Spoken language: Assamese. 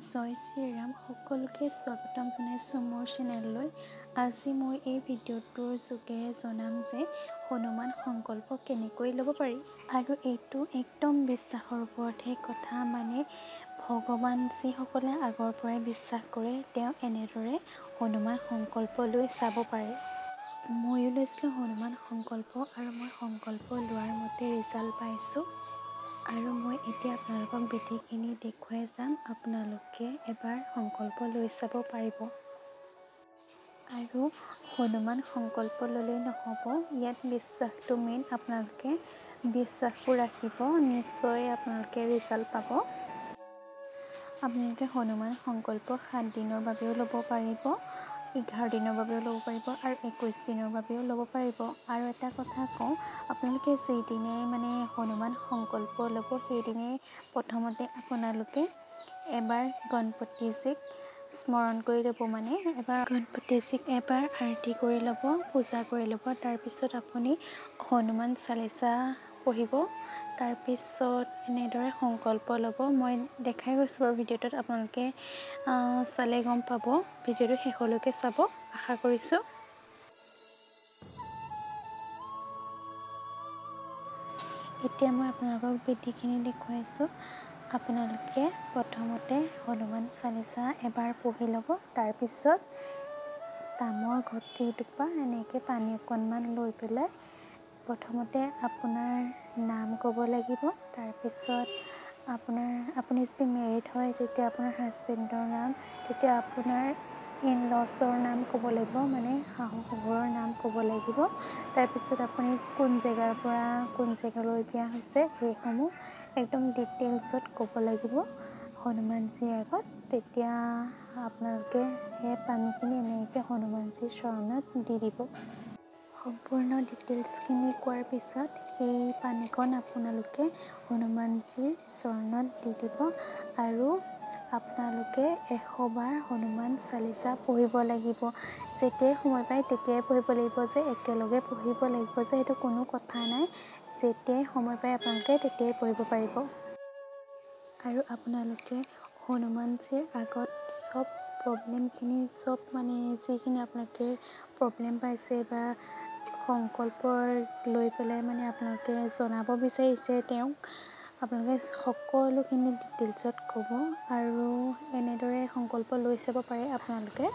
জয় শ্ৰীৰাম, সকলোকে স্বাগতম জনাইছোঁ মোৰ চেনেললৈ। আজি মই এই ভিডিঅ'টোৰ যোগেৰে জনাম যে হনুমান সংকল্প কেনেকৈ ল'ব পাৰি। আৰু এইটো একদম বিশ্বাসৰ ওপৰতহে কথা, মানে ভগৱান যিসকলে আগৰ পৰাই বিশ্বাস কৰে তেওঁ এনেদৰে হনুমান সংকল্প লৈ চাব পাৰে। ময়ো লৈছিলোঁ হনুমান সংকল্প আৰু মই সংকল্প লোৱাৰ মতে ৰিজাল্ট পাইছোঁ। আৰু মই এতিয়া আপোনালোকক বিধিখিনি দেখুৱাই যাম, আপোনালোকে এবাৰ সংকল্প লৈ চাব পাৰিব। আৰু হনুমান সংকল্প ল'লেই নহ'ব, ইয়াত বিশ্বাসটো মেইন। আপোনালোকে বিশ্বাসটো ৰাখিব, নিশ্চয় আপোনালোকে ৰিজাল্ট পাব। আপোনালোকে হনুমান সংকল্প 7 দিনৰ বাবেও ল'ব পাৰিব, 11 দিনৰ বাবেও ল'ব পাৰিব আৰু 21 দিনৰ বাবেও ল'ব পাৰিব। আৰু এটা কথা কওঁ, আপোনালোকে যেইদিনাই মানে হনুমান সংকল্প ল'ব সেইদিনাই প্ৰথমতে আপোনালোকে এবাৰ গণপতিজীক স্মৰণ কৰি ল'ব, মানে এবাৰ গণপতিজীক এবাৰ আৰতি কৰি ল'ব, পূজা কৰি ল'ব। তাৰপিছত আপুনি হনুমান চালিচা পঢ়িব। তাৰপিছত এনেদৰে সংকল্প ল'ব। মই দেখাই গৈছোঁ বাৰু ভিডিঅ'টোত, আপোনালোকে চালে গম পাব। ভিডিঅ'টো শেষলৈকে চাব, আশা কৰিছোঁ। এতিয়া মই আপোনালোকক বিধিখিনি দেখুৱাইছোঁ। আপোনালোকে প্ৰথমতে হনুমান চালিচা এবাৰ পঢ়ি ল'ব। তাৰপিছত তামৰ ঘটি এটোপা এনেকৈ পানী অকণমান লৈ পেলাই প্ৰথমতে আপোনাৰ নাম ক'ব লাগিব। তাৰপিছত আপুনি যদি মেৰিড হয় তেতিয়া আপোনাৰ হাজবেণ্ডৰ নাম, তেতিয়া আপোনাৰ ইনলছৰ নাম ক'ব লাগিব, মানে শাহু শহুৰৰ নাম ক'ব লাগিব। তাৰপিছত আপুনি কোন জেগাৰ পৰা কোন জেগালৈ বিয়া হৈছে সেইসমূহ একদম ডিটেইলছত ক'ব লাগিব হনুমানজীৰ আগত। তেতিয়া আপোনালোকে সেই পানীখিনি এনেকৈ হনুমানজীৰ চৰণত দি দিব। সম্পূৰ্ণ ডিটেইলছখিনি কোৱাৰ পিছত সেই পানীকণ আপোনালোকে হনুমানজীৰ চৰণত দি দিব আৰু আপোনালোকে 100 বাৰ হনুমান চালিচা পঢ়িব লাগিব। যেতিয়াই সময় পায় তেতিয়াই পঢ়িব লাগিব, যে একেলগে পঢ়িব লাগিব যে সেইটো কোনো কথা নাই। যেতিয়াই সময় পায় আপোনালোকে তেতিয়াই পঢ়িব পাৰিব। আৰু আপোনালোকে হনুমানজীৰ আগত চব প্ৰব্লেমখিনি, চব মানে যিখিনি আপোনালোকে প্ৰব্লেম পাইছে বা সংকল্পৰ লৈ পেলাই মানে আপোনালোকে জনাব বিচাৰিছে তেওঁক, আপোনালোকে সকলোখিনি ডিটেইলছত ক'ব আৰু এনেদৰে সংকল্প লৈ চাব পাৰে আপোনালোকে।